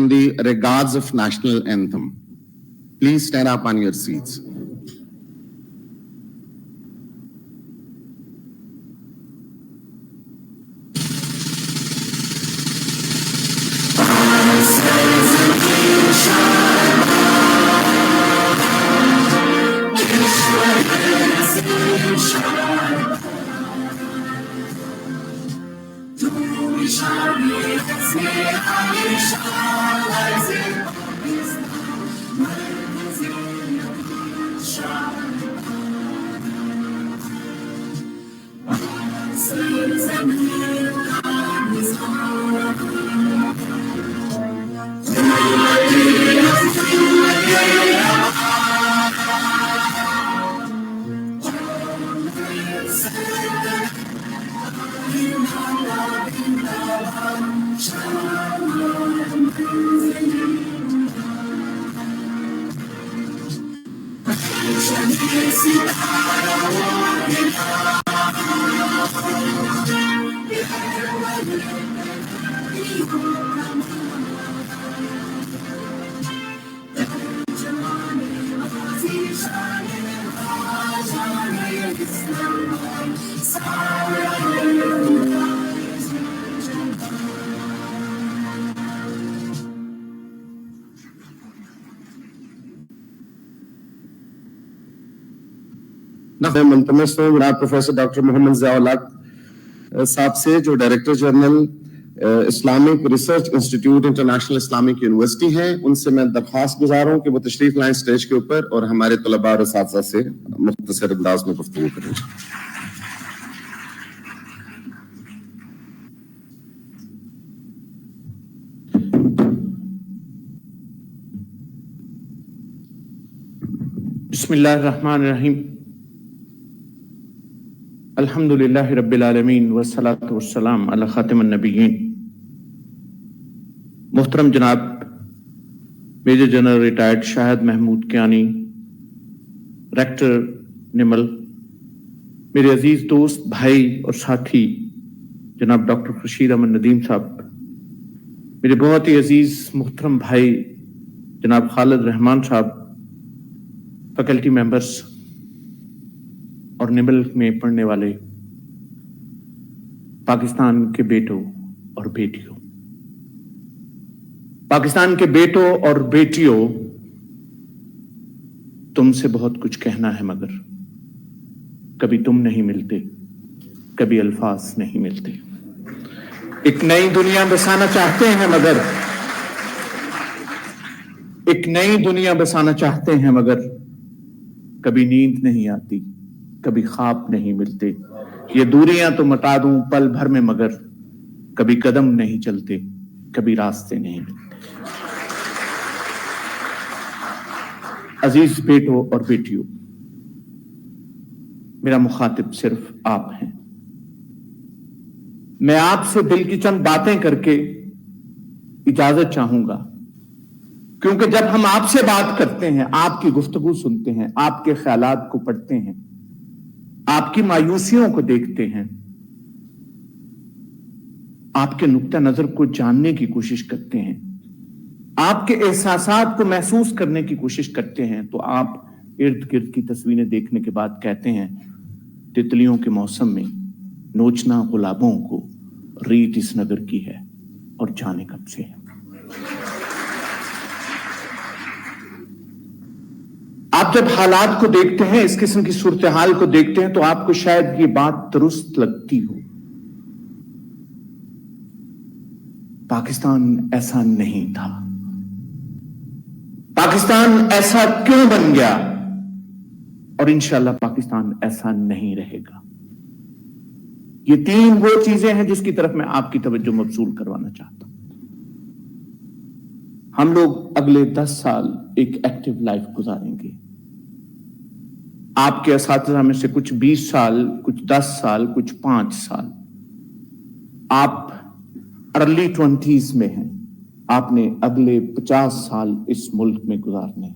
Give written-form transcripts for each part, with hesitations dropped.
on the regards of national anthem. Please stand up on your seats. میں ملتمس ہوں جناب professor doctor محمد ضیاء الحق صاحب سے، جو director general Islamic research institute international Islamic university ہیں، ان سے میں درخواست گزار ہوں کہ وہ تشریف لائیں اسٹیج کے اوپر اور ہمارے طلباء اور اساتذہ سے مختصر انداز میں گفتگو کریں. بسم اللہ الرحمن الرحیم. الحمدللہ رب العالمین والصلاة والسلام علی خاتم النبیین. محترم جناب میجر جنرل ریٹائرڈ شاہد محمود کیانی، ریکٹر نمل، میرے عزیز دوست، بھائی اور ساتھی جناب ڈاکٹر خورشید احمد ندیم صاحب، میرے بہت ہی عزیز محترم بھائی جناب خالد رحمان صاحب، فیکلٹی ممبرز اور نمل میں پڑھنے والے پاکستان کے بیٹوں اور بیٹیوں. پاکستان کے بیٹوں اور بیٹیوں، تم سے بہت کچھ کہنا ہے مگر کبھی تم نہیں ملتے، کبھی الفاظ نہیں ملتے. ایک نئی دنیا بسانا چاہتے ہیں مگر ایک نئی دنیا بسانا چاہتے ہیں مگر کبھی نیند نہیں آتی، کبھی خواب نہیں ملتے. یہ دوریاں تو مٹا دوں پل بھر میں مگر کبھی قدم نہیں چلتے، کبھی راستے نہیں ملتے. عزیز بیٹوں اور بیٹیوں، میرا مخاطب صرف آپ ہیں. میں آپ سے دل کی چند باتیں کر کے اجازت چاہوں گا، کیونکہ جب ہم آپ سے بات کرتے ہیں، آپ کی گفتگو سنتے ہیں، آپ کے خیالات کو پڑھتے ہیں، آپ کی مایوسیوں کو دیکھتے ہیں، آپ کے نقطہ نظر کو جاننے کی کوشش کرتے ہیں، آپ کے احساسات کو محسوس کرنے کی کوشش کرتے ہیں، تو آپ ارد گرد کی تصویریں دیکھنے کے بعد کہتے ہیں تتلیوں کے موسم میں نوچنا گلابوں کو ریت اس نگر کی ہے اور جانے کب سے ہے. آپ جب حالات کو دیکھتے ہیں، اس قسم کی صورتحال کو دیکھتے ہیں، تو آپ کو شاید یہ بات درست لگتی ہو. پاکستان ایسا نہیں تھا. پاکستان ایسا کیوں بن گیا؟ اور انشاءاللہ پاکستان ایسا نہیں رہے گا. یہ تین وہ چیزیں ہیں جس کی طرف میں آپ کی توجہ مبذول کروانا چاہتا ہوں. ہم لوگ اگلے 10 سال ایک ایکٹیو لائف گزاریں گے. آپ کے اساتذہ میں سے کچھ 20 سال، کچھ 10 سال، کچھ 5 سال. آپ ارلی 20s میں ہیں. آپ نے اگلے 50 سال اس ملک میں گزارنے ہیں.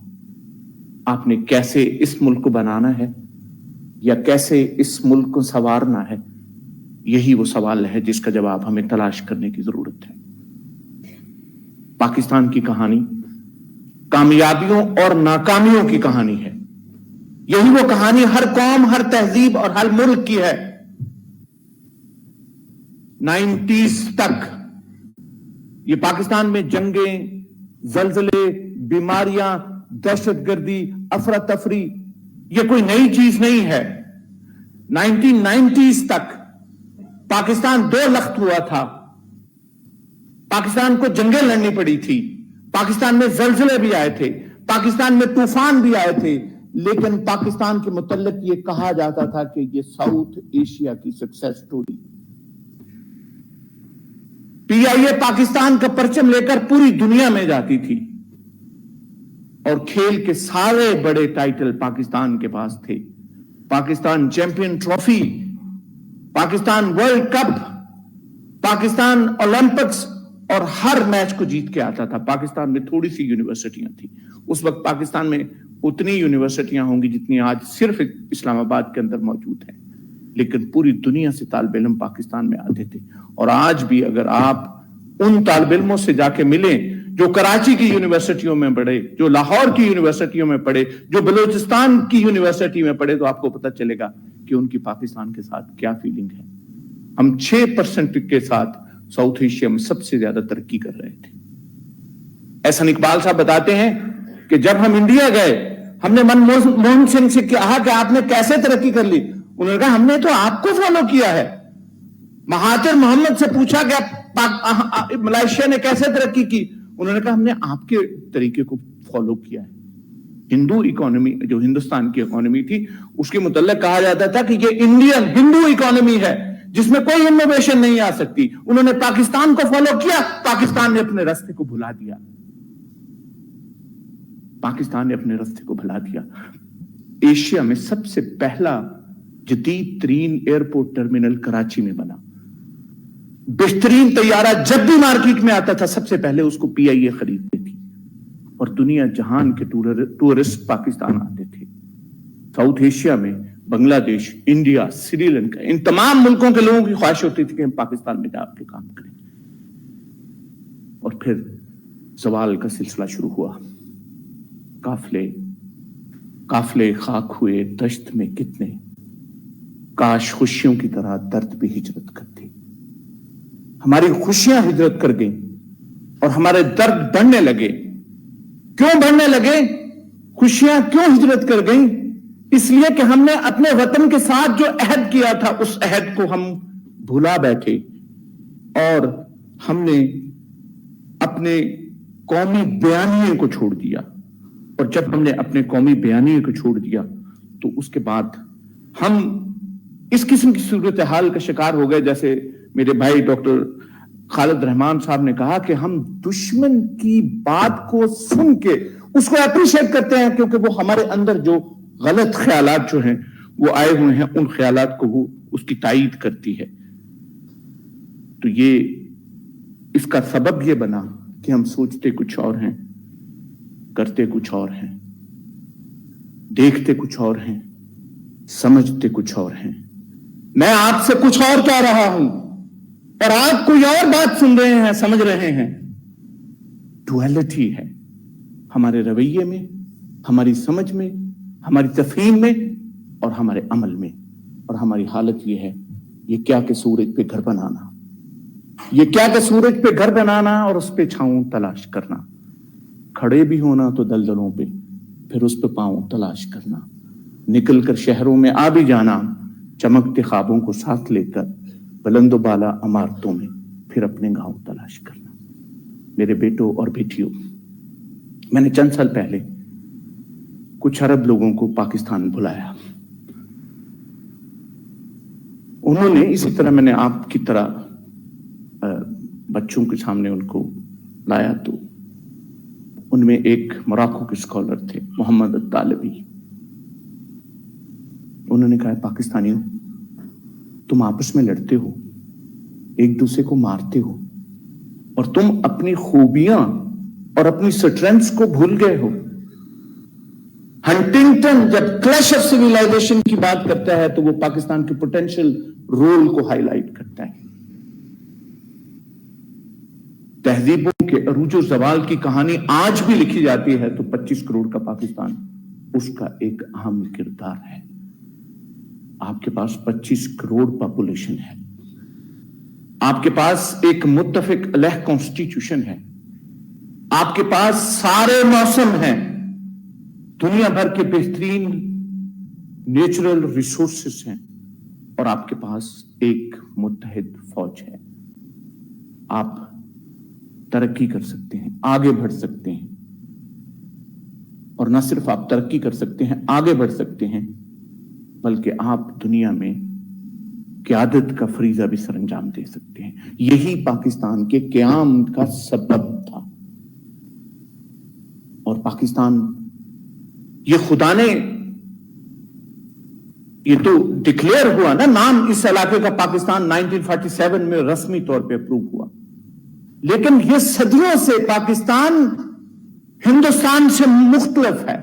آپ نے کیسے اس ملک کو بنانا ہے یا کیسے اس ملک کو سنوارنا ہے، یہی وہ سوال ہے جس کا جواب ہمیں تلاش کرنے کی ضرورت ہے. पाकिस्तान की कहानी कामयाबियों और नाकामियों की कहानी है। यही वो कहानी हर कौम, हर तहजीब और हर मुल्क की है। 90s तक ये पाकिस्तान में जंगें, जलजले, बीमारियां, दहशतगर्दी, अफरा तफरी, ये कोई नई चीज नहीं है। 1990s तक पाकिस्तान दो लख्त हुआ था। पाकिस्तान को जंगें लड़नी पड़ी थी, पाकिस्तान में जलजले भी आए थे, पाकिस्तान में तूफान भी आए थे, लेकिन पाकिस्तान के मुतल्लिक ये कहा जाता था कि ये साउथ एशिया की सक्सेस स्टोरी। पीआईए पाकिस्तान का परचम लेकर पूरी दुनिया में जाती थी और खेल के सारे बड़े टाइटल पाकिस्तान के पास थे। Pakistan champion trophy, Pakistan world cup, Pakistan Olympics और हर मैच को जीत के आता था। पाकिस्तान में थोड़ी सी यूनिवर्सिटियां थी उस वक्त। पाकिस्तान में उतनी यूनिवर्सिटियां होंगी जितनी आज सिर्फ इस्लामाबाद के अंदर मौजूद हैं, लेकिन पूरी दुनिया से तालिब इल्म पाकिस्तान में आते थे। और आज भी अगर आप उन तालिब इल्मों से जाके मिलें जो कराची की यूनिवर्सिटियों में पढ़े, जो लाहौर की यूनिवर्सिटियों में पढ़े, जो बलूचिस्तान की यूनिवर्सिटी में पढ़े, तो आपको पता चलेगा कि उनकी पाकिस्तान के साथ क्या फीलिंग है। हम 6% के साथ साउथ एशिया में सबसे ज्यादा तरक्की कर रहे थे। एहसन इकबाल साहब बताते हैं कि जब हम इंडिया गए, हमने मनमोहन सिंह से कहा कि आपने कैसे तरक्की कर ली। उन्होंने कहा हमने तो आपको फॉलो किया है। महातिर मोहम्मद से पूछा कि मलेशिया ने कैसे तरक्की की, उन्होंने कहा हमने आपके तरीके को फॉलो किया है। हिंदू इकोनॉमी, जो हिंदुस्तान की इकोनॉमी थी, उसके मुतल्लिक कहा जाता था कि ये इंडियन हिंदू इकोनॉमी है जिसमें कोई इनोवेशन नहीं आ सकती। उन्होंने पाकिस्तान को फॉलो किया, पाकिस्तान ने अपने रास्ते को भुला दिया। पाकिस्तान ने अपने रास्ते को भुला दिया। एशिया में सबसे पहला जदीद तरीन एयरपोर्ट टर्मिनल कराची में बना। बेहतरीन तैयारा जब भी मार्केट में आता था, सबसे पहले उसको पीआईए खरीदती थी और दुनिया जहान के टूरिस्ट पाकिस्तान आते थे। साउथ एशिया में बांग्लादेश, इंडिया, श्रीलंका, इन तमाम मुल्कों के लोगों की ख्वाहिश होती थी कि हम पाकिस्तान में जाके काम करें। और फिर सवाल का सिलसिला शुरू हुआ। काफले खाक हुए दश्त में कितने, काश खुशियों की तरह दर्द भी हिजरत करते। हमारी खुशियां हिजरत कर गई और हमारे दर्द बढ़ने लगे। क्यों बढ़ने लगे? खुशियां क्यों हिजरत कर गई? इसलिए कि हमने अपने वतन के साथ जो अहद किया था, उस अहद को हम भुला बैठे और हमने अपने कौमी बयानिए को छोड़ दिया। और जब हमने अपने कौमी बयानिए को छोड़ दिया तो उसके बाद हम इस किस्म की सूरत हाल का शिकार हो गए, जैसे मेरे भाई डॉक्टर खालिद रहमान साहब ने कहा कि हम दुश्मन की बात को सुन के उसको अप्रिशिएट करते हैं, क्योंकि वो हमारे अंदर जो गलत ख्यालात जो हैं वो आए हुए हैं, उन ख्यालात को वो उसकी तायीद करती है। तो ये इसका सबब ये बना कि हम सोचते कुछ और हैं, करते कुछ और हैं, देखते कुछ और हैं, समझते कुछ और हैं। मैं आपसे कुछ और कह रहा हूं और आप कोई और बात सुन रहे हैं, समझ रहे हैं। डुअलिटी है हमारे रवैये में, हमारी समझ में, हमारी तफहीम में और हमारे अमल में। और हमारी हालत ये है, ये क्या कि सूरज पे घर बनाना, ये क्या कि सूरज पे घर बनाना और उस पे छांव तलाश करना, खड़े भी होना तो दलदलों पे, फिर उस पे पांव तलाश करना, निकल कर शहरों में आ भी जाना, चमकते ख्वाबों को साथ लेकर बुलंदो बाला इमारतों में, फिर अपने गांव तलाश करना। मेरे बेटों और बेटियों, मैंने चंद साल पहले कुछ अरब लोगों को पाकिस्तान बुलाया। उन्होंने इसी तरह, मैंने आपकी तरह बच्चों के सामने उनको लाया, तो उनमें एक मोरक्को के स्कॉलर थे, मोहम्मद अत्तालबी। उन्होंने कहा, पाकिस्तानियों, तुम आपस में लड़ते हो, एक दूसरे को मारते हो और तुम अपनी खूबियां और अपनी स्ट्रेंथ्स को भूल गए हो। हंटिंगटन जब क्लैश ऑफ सिविलाइजेशन की बात करता है तो वो पाकिस्तान के पोटेंशियल रोल को हाईलाइट करता है। तहजीबों के अरूज और जवाल की कहानी आज भी लिखी जाती है तो 25 करोड़ का पाकिस्तान उसका एक अहम किरदार है। आपके पास 25 करोड़ पॉपुलेशन है, आपके पास एक मुत्तफिक अलह कॉन्स्टिट्यूशन है, आपके पास सारे मौसम हैं, दुनिया भर के बेहतरीन नेचुरल रिसोर्सेस हैं और आपके पास एक मुत्तहिद फौज है। आप तरक्की कर सकते हैं, आगे बढ़ सकते हैं, और न सिर्फ आप तरक्की कर सकते हैं, आगे बढ़ सकते हैं, बल्कि आप दुनिया में क़यादत का फरीजा भी सरंजाम दे सकते हैं। यही पाकिस्तान के क़याम का सबब था। और पाकिस्तान, ये खुदा ने, ये तो डिक्लेयर हुआ ना, नाम इस इलाके का पाकिस्तान 1947 में रस्मी तौर पे अप्रूव हुआ, लेकिन ये सदियों से पाकिस्तान हिंदुस्तान से मुख्तलिफ है।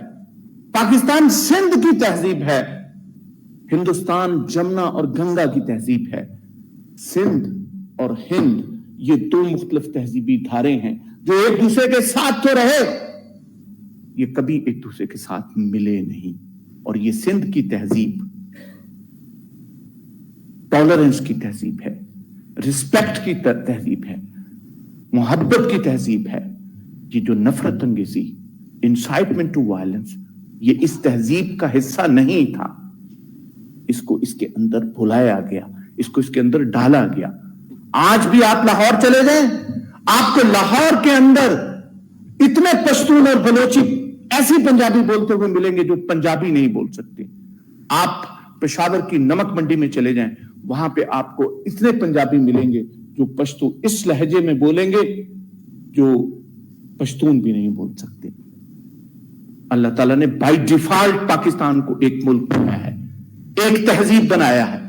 पाकिस्तान सिंध की तहजीब है, हिंदुस्तान जमुना और गंगा की तहजीब है। सिंध और हिंद ये दो मुख्तलिफ तहजीबी धारे हैं जो एक दूसरे के साथ तो रहे, ये कभी एक दूसरे के साथ मिले नहीं। और ये सिंध की तहजीब टॉलरेंस की तहजीब है, रिस्पेक्ट की तहजीब है, मोहब्बत की तहजीब है। ये जो नफरत अंगेजी, इंसाइटमेंट टू वायलेंस, ये इस तहजीब का हिस्सा नहीं था। इसको इसके अंदर भुलाया गया, इसको इसके अंदर डाला गया। आज भी आप लाहौर चले जाएं, आपको लाहौर के अंदर इतने पश्तून और बलोची ऐसी पंजाबी बोलते हुए मिलेंगे जो पंजाबी नहीं बोल सकते। आप पेशावर की नमक मंडी में चले जाएं, वहां पे आपको इतने पंजाबी मिलेंगे जो पश्तो इस लहजे में बोलेंगे जो पश्तून भी नहीं बोल सकते। अल्लाह ताला ने बाय डिफॉल्ट पाकिस्तान को एक मुल्क बनाया है, एक तहजीब बनाया है।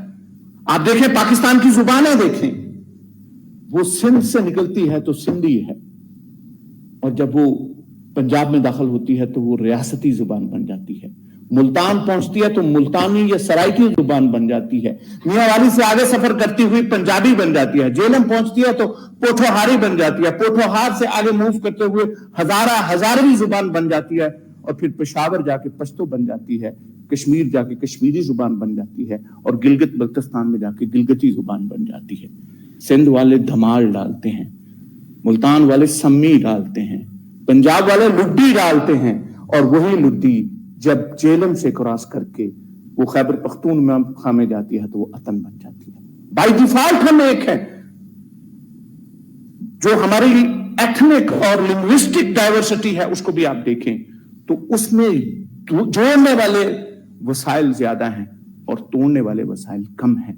आप देखें, पाकिस्तान की जुबानें देखें, वो सिंध से निकलती है तो सिंधी है, और जब वो पंजाब में दाखिल होती है तो वो रियासती जुबान बन जाती है। मुल्तान पहुंचती है तो मुल्तानी या सराइकी जुबान बन जाती है। मियांवाली से आगे सफर करती हुई पंजाबी बन जाती है। जेलम पहुंचती है तो पोठोहारी बन जाती है। पोठोहार से आगे मूव करते हुए हजारवी जुबान बन जाती है, और फिर पेशावर जाके पश्तो बन जाती है, कश्मीर जाके कश्मीरी जुबान बन जाती है, और गिलगित बल्तिस्तान में जाके गिलगिती जुबान बन जाती है। सिंध वाले धमाल डालते हैं, मुल्तान वाले सम्मी डालते हैं, पंजाब वाले लुड्डी डालते हैं, और वही लुड्डी जब जेलम से क्रॉस करके वो खैबर पख्तूनख्वा में जाती है तो वो अतन बन जाती है। बाय डिफॉल्ट हम एक है। जो हमारी एथनिक और लिंग्विस्टिक डाइवर्सिटी है उसको भी आप देखें तो उसमें जोड़ने वाले वसाइल ज्यादा हैं और तोड़ने वाले वसाइल कम हैं।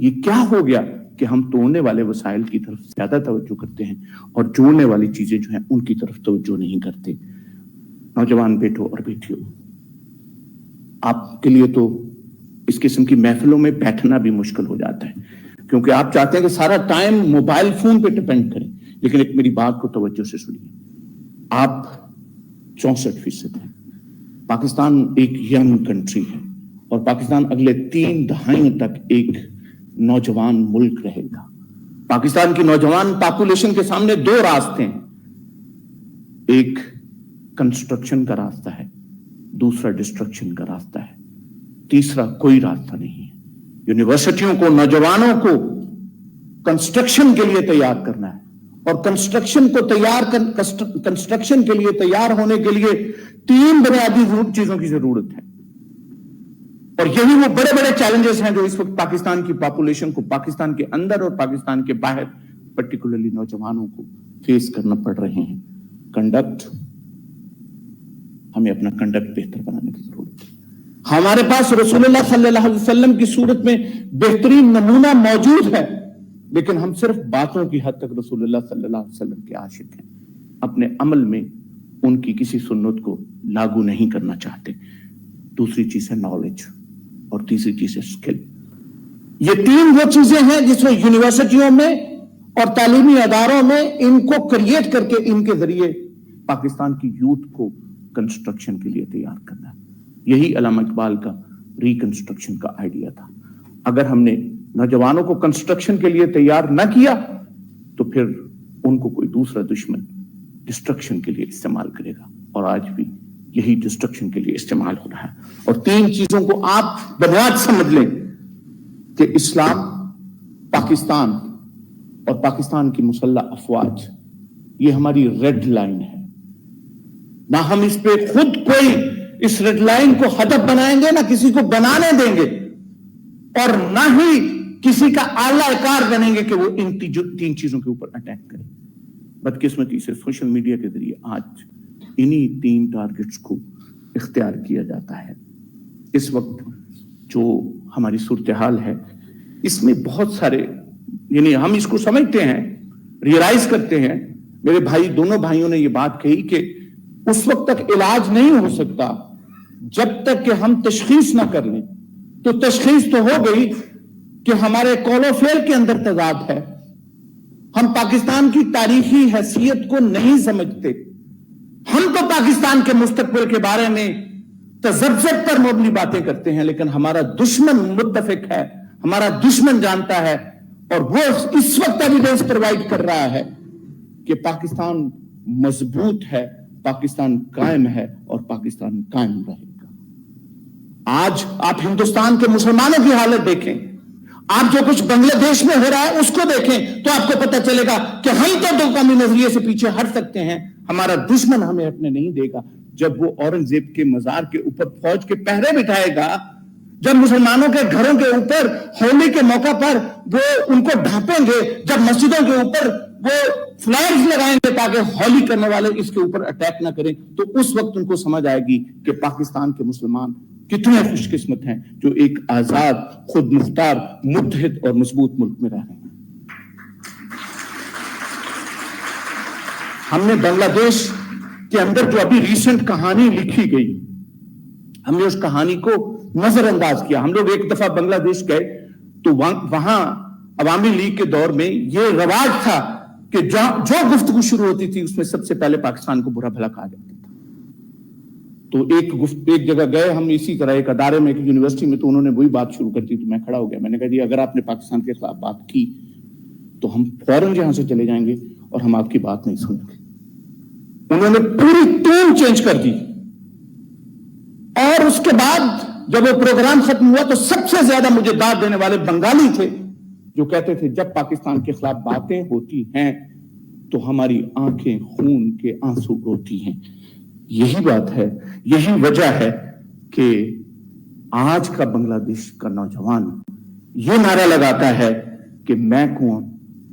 ये क्या हो गया कि हम तोड़ने वाले वसाइल की तरफ ज्यादा तवज्जो करते हैं और जोड़ने वाली चीजें जो हैं उनकी तरफ तवज्जो नहीं करते। नौजवान बेटों और बेटियों, आपके लिए तो इस किस्म की महफिलों में बैठना भी मुश्किल हो जाता है, क्योंकि आप चाहते हैं कि सारा टाइम मोबाइल फोन पे डिपेंड करें। लेकिन एक मेरी बात को तवज्जो से सुनिए, आप 64% हैं। पाकिस्तान एक यंग कंट्री है और पाकिस्तान अगले 3 दहाइयों तक एक नौजवान मुल्क रहेगा। पाकिस्तान की नौजवान पॉपुलेशन के सामने 2 रास्ते हैं, एक कंस्ट्रक्शन का रास्ता है, दूसरा डिस्ट्रक्शन का रास्ता है, तीसरा कोई रास्ता नहीं है। यूनिवर्सिटियों को, नौजवानों को कंस्ट्रक्शन के लिए तैयार करना है, और कंस्ट्रक्शन के लिए तैयार होने के लिए 3 बुनियादी चीजों की जरूरत है। और यही वो बड़े बड़े चैलेंजेस हैं जो इस वक्त पाकिस्तान की पॉपुलेशन को, पाकिस्तान के अंदर और पाकिस्तान के बाहर, पर्टिकुलरली नौजवानों को फेस करना पड़ रहे हैं। कंडक्ट, हमें अपना कंडक्ट बेहतर बनाने की जरूरत है। हमारे पास रसूलुल्लाह सल्लल्लाहु अलैहि वसल्लम की सूरत में बेहतरीन नमूना मौजूद है, लेकिन हम सिर्फ बातों की हद तक रसूलुल्लाह सल्लल्लाहु अलैहि वसल्लम के आशिक हैं, अपने अमल में उनकी किसी सुन्नत को लागू नहीं करना चाहते। दूसरी चीज है नॉलेज और तीसरी चीज है स्किल। ये 3 वो चीजें हैं जिसमें यूनिवर्सिटियों में और तालीमी अदारों में इनको क्रिएट करके इनके जरिए पाकिस्तान की यूथ को कंस्ट्रक्शन के लिए तैयार करना है। यही अल्लामा इकबाल का रिकंस्ट्रक्शन का आइडिया था। अगर हमने नौजवानों को कंस्ट्रक्शन के लिए तैयार न किया तो फिर उनको कोई दूसरा दुश्मन डिस्ट्रक्शन के लिए इस्तेमाल करेगा, और आज भी यही डिस्ट्रक्शन के लिए इस्तेमाल हो रहा है। और तीन चीजों को आप बुनियाद समझ लें कि इस्लाम, पाकिस्तान और पाकिस्तान की मुसल्लह अफवाज, ये हमारी रेड लाइन है। ना हम इस पे खुद कोई इस रेड लाइन को हदफ बनाएंगे, ना किसी को बनाने देंगे, और ना ही किसी का आलाकार बनेंगे कि वो इन तीन चीजों के ऊपर अटैक करे। बदकिस्मती से सोशल मीडिया के जरिए आज इन्हीं तीन टारगेट्स को इख्तियार किया जाता है। इस वक्त जो हमारी सूरत हाल है, इसमें बहुत सारे, यानी हम इसको समझते हैं, रियलाइज करते हैं। मेरे भाई, दोनों भाइयों ने ये बात कही कि उस वक्त तक इलाज नहीं हो सकता जब तक कि हम तशखीस ना कर लें। तो तशखीस तो हो गई कि हमारे कॉलोफेल के अंदर तजाद है। हम पाकिस्तान की तारीखी हैसियत को नहीं समझते। हम तो पाकिस्तान के मुस्तकबिल के बारे में तजब्जुब पर मबनी बातें करते हैं, लेकिन हमारा दुश्मन मुत्तफिक है, हमारा दुश्मन जानता है, और वो इस वक्त एविडेंस प्रोवाइड कर रहा है कि पाकिस्तान मजबूत है, पाकिस्तान कायम है और पाकिस्तान कायम रहेगा। आज आप हिंदुस्तान के मुसलमानों की हालत देखें, आप जो कुछ बांग्लादेश में हो रहा है उसको देखें, तो आपको पता चलेगा कि हम तो दो कौमी नजरिए से पीछे हट सकते हैं, हमारा दुश्मन हमें हटने नहीं देगा। जब वो औरंगजेब के मजार के ऊपर फौज के पहरे बिठाएगा, जब मुसलमानों के घरों के ऊपर होली के मौका पर वो उनको ढांपेंगे, जब मस्जिदों के ऊपर वो फ्लैग्स लगाएंगे ताकि होली करने वाले इसके ऊपर अटैक ना करें, तो उस वक्त उनको समझ आएगी कि पाकिस्तान के मुसलमान कितने खुशकिस्मत हैं जो एक आजाद, खुद मुख्तार, मुत्तहिद और मजबूत मुल्क में रह रहे हैं। हमने बांग्लादेश के अंदर जो अभी रिसेंट कहानी लिखी गई, हमने उस कहानी को नजरअंदाज किया। हम लोग एक दफा बांग्लादेश गए तो वहां अवामी लीग के दौर में ये रवाज था कि जो गुफ्तगू शुरू होती थी उसमें सबसे पहले पाकिस्तान को बुरा भला कहा जाता था। तो एक जगह गए हम इसी तरह एक अदारे में, एक यूनिवर्सिटी में, तो उन्होंने वही बात शुरू कर दी। तो मैं खड़ा हो गया, मैंने कहा जी अगर आपने पाकिस्तान के खिलाफ बात की तो हम फौरन यहां से चले जाएंगे और हम आपकी बात नहीं सुनेंगे। उन्होंने पूरी टून चेंज कर दी, और उसके बाद जब वो प्रोग्राम खत्म हुआ तो सबसे ज्यादा मुझे दाद देने वाले बंगाली थे, जो कहते थे जब पाकिस्तान के खिलाफ बातें होती हैं तो हमारी आंखें खून के आंसू रोती हैं। यही बात है, यही वजह है कि आज का बांग्लादेश का नौजवान ये नारा लगाता है कि मैं कौन,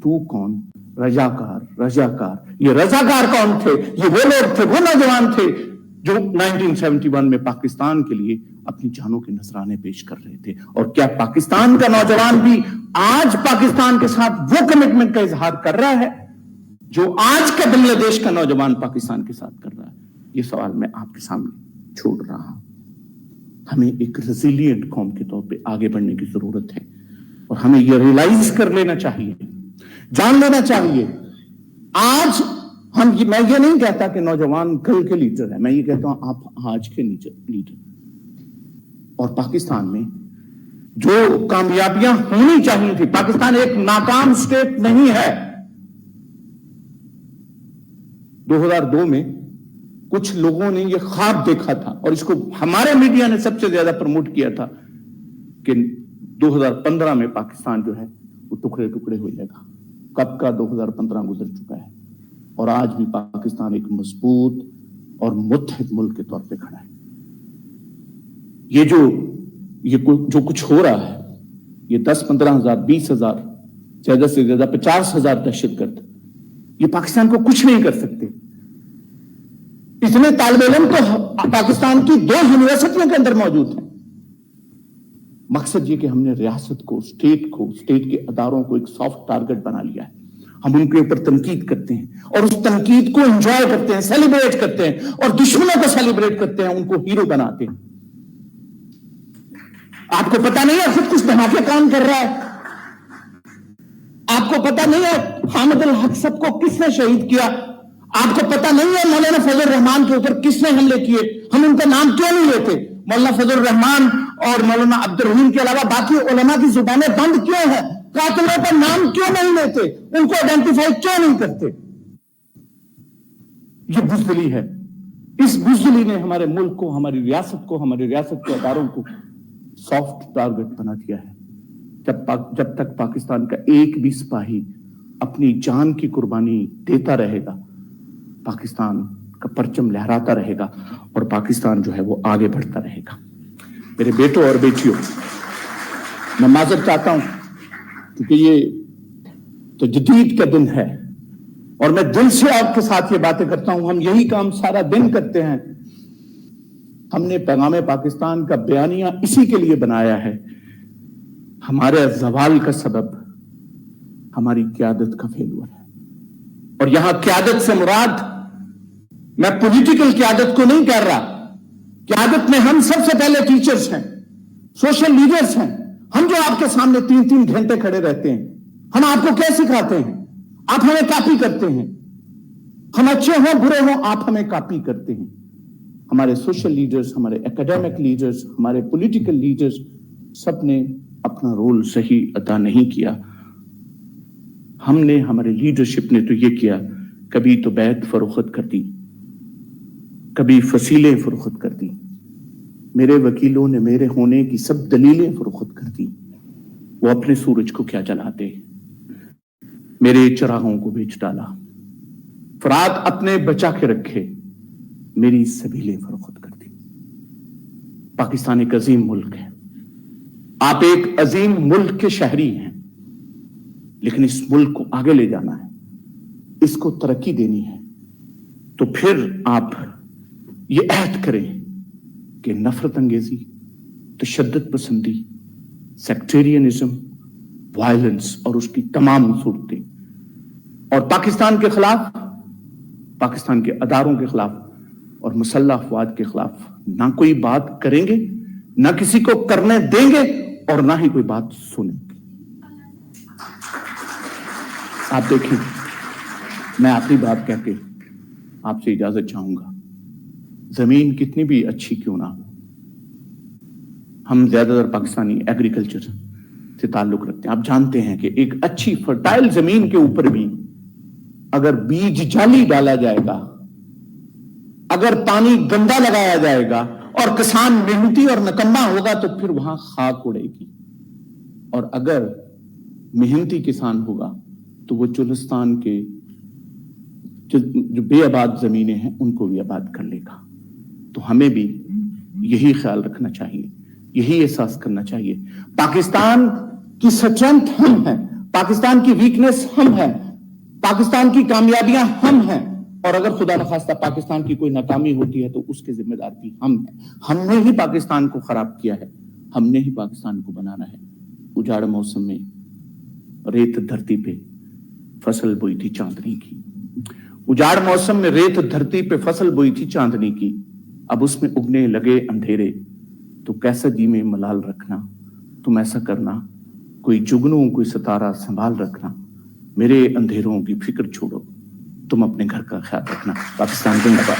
तू कौन, रजाकार रजाकार। ये रजाकार कौन थे? ये वो लोग थे, वो नौजवान थे जो 1971 में पाकिस्तान के लिए अपनी जानों के नजराने पेश कर रहे थे। और क्या पाकिस्तान का नौजवान भी आज पाकिस्तान के साथ वो कमिटमेंट का इजहार कर रहा है जो आज का बांग्लादेश का नौजवान पाकिस्तान के साथ कर रहा है? ये सवाल मैं आपके सामने छोड़ रहा हूं। हमें एक रेजिलिएंट कौम के तौर पे आगे बढ़ने की जरूरत है, और हमें यह रियलाइज कर लेना चाहिए, जान लेना चाहिए। आज मैं ये नहीं कहता कि नौजवान कल के लीडर है, मैं ये कहता हूं आप आज के लीडर। और पाकिस्तान में जो कामयाबियां होनी चाहिए थी, पाकिस्तान एक नाकाम स्टेट नहीं है। 2002 में कुछ लोगों ने ये ख्वाब देखा था, और इसको हमारे मीडिया ने सबसे ज्यादा प्रमोट किया था कि 2015 में पाकिस्तान जो है वो टुकड़े टुकड़े हो जाएगा। कब का 2015 गुजर चुका है, और आज भी पाकिस्तान एक मजबूत और मुत्तहिद मुल्क के तौर पे खड़ा है। ये जो कुछ हो रहा है, ये 10-15 हजार, 20 हजार, ज्यादा से ज्यादा 50 हजार दहशतगर्द, ये पाकिस्तान को कुछ नहीं कर सकते। इतने तालिब इल्म तो पाकिस्तान की 2 यूनिवर्सिटियों के अंदर मौजूद हैं। मकसद ये कि हमने रियासत को, स्टेट के अदारों को एक सॉफ्ट टारगेट बना लिया है। हम उनके ऊपर तनकीद करते हैं और उस तनकीद को एंजॉय करते हैं, सेलिब्रेट करते हैं, और दुश्मनों को सेलिब्रेट करते हैं, उनको हीरो बनाते हैं। आपको पता नहीं है खुद कुछ धमाके कौन कर रहा है? आपको पता नहीं है हामिद अल हक सबको किसने शहीद किया? आपको पता नहीं है मौलाना फजल रहमान के ऊपर किसने हमले किए? हम उनका नाम क्यों नहीं लेते? मौलाना फजल रहमान और मौलाना अब्दुल रहीम के अलावा बाकी उलमा की जुबानें बंद क्यों है? कातिलों का नाम क्यों नहीं लेते? उनको आइडेंटिफाई क्यों नहीं करते? ये बुज़दिली है। इस बुज़दिली ने हमारे मुल्क को, हमारी रियासत को, हमारी रियासत के अदारों को सॉफ्ट टारगेट बना दिया है। जब तक पाकिस्तान का एक भी सिपाही अपनी जान की कुर्बानी देता रहेगा, पाकिस्तान का परचम लहराता रहेगा और पाकिस्तान जो है वो आगे बढ़ता रहेगा। मेरे बेटों और बेटियों, मैं माजरत चाहता हूं क्योंकि ये तो जदीद का दिन है और मैं दिल से आपके साथ ये बातें करता हूं। हम यही काम सारा दिन करते हैं। हमने पैगाम पाकिस्तान का बयानिया इसी के लिए बनाया है। हमारे ज़वाल का सबब हमारी क़यादत का फेलुअर है। और यहां क़यादत से मुराद, मैं पॉलिटिकल क़यादत को नहीं कह रहा। क़यादत में हम सबसे पहले टीचर्स हैं, सोशल लीडर्स हैं। हम जो आपके सामने 3-3 घंटे खड़े रहते हैं, हम आपको क्या सिखाते हैं? आप हमें कॉपी करते हैं। हम अच्छे हों बुरे हों, आप हमें कॉपी करते हैं। हमारे सोशल लीडर्स, हमारे एकेडमिक लीडर्स, हमारे पॉलिटिकल लीडर्स, सब ने अपना रोल सही अदा नहीं किया। हमने, हमारे लीडरशिप ने तो ये किया, कभी तो बैत फरोख्त कर दी, कभी फसीलें फरोख्त कर दी। मेरे वकीलों ने मेरे होने की सब दलीलें फरोख्त कर दी। वो अपने सूरज को क्या जलाते, मेरे चरागों को बेच डाला। फरात अपने बचा के रखे, मेरी सबीलें फरोख्त कर दी। पाकिस्तान एक अजीम मुल्क है। आप एक अजीम मुल्क के शहरी हैं, लेकिन इस मुल्क को आगे ले जाना है, इसको तरक्की देनी है, तो फिर आप ये अहद करें कि नफरत अंगेजी, तशद्दुद पसंदी, सेक्टेरियनिज्म, वायलेंस और उसकी तमाम सूरतें और पाकिस्तान के खिलाफ, पाकिस्तान के अदारों के खिलाफ और मुसल्लह अफवाद के खिलाफ ना कोई बात करेंगे, ना किसी को करने देंगे और ना ही कोई बात सुनेंगे। आप देखिए, मैं आखिरी बात कह के आपसे इजाजत चाहूंगा। जमीन कितनी भी अच्छी क्यों ना हो, हम ज्यादातर पाकिस्तानी एग्रीकल्चर से ताल्लुक रखते हैं। आप जानते हैं कि एक अच्छी फर्टाइल जमीन के ऊपर भी अगर बीज जाली डाला जाएगा, अगर पानी गंदा लगाया जाएगा और किसान मेहनती और निकम्मा होगा तो फिर वहां खाक उड़ेगी। और अगर मेहनती किसान होगा तो वो चुलिस्तान के जो बेआबाद जमीनें हैं उनको भी आबाद कर लेगा। तो हमें भी यही ख्याल रखना चाहिए, यही एहसास करना चाहिए। पाकिस्तान की स्ट्रेंथ हम हैं, पाकिस्तान की वीकनेस हम हैं, पाकिस्तान की कामयाबियां हम हैं। और अगर खुदा न खास्ता पाकिस्तान की कोई नाकामी होती है तो उसके जिम्मेदार भी हम हैं। हमने ही पाकिस्तान को खराब किया है, हमने ही पाकिस्तान को बनाना है। उजाड़ मौसम में रेत धरती पे फसल बोई थी चांदनी की, उजाड़ मौसम में रेत धरती पे फसल बोई थी चांदनी की। अब उसमें उगने लगे अंधेरे, तो कैसा जी में मलाल रखना, तुम ऐसा करना, कोई जुगनू कोई सितारा संभाल रखना, मेरे अंधेरों की फिक्र छोड़ो, तुम अपने घर का ख्याल रखना। पाकिस्तान जिंदाबाद।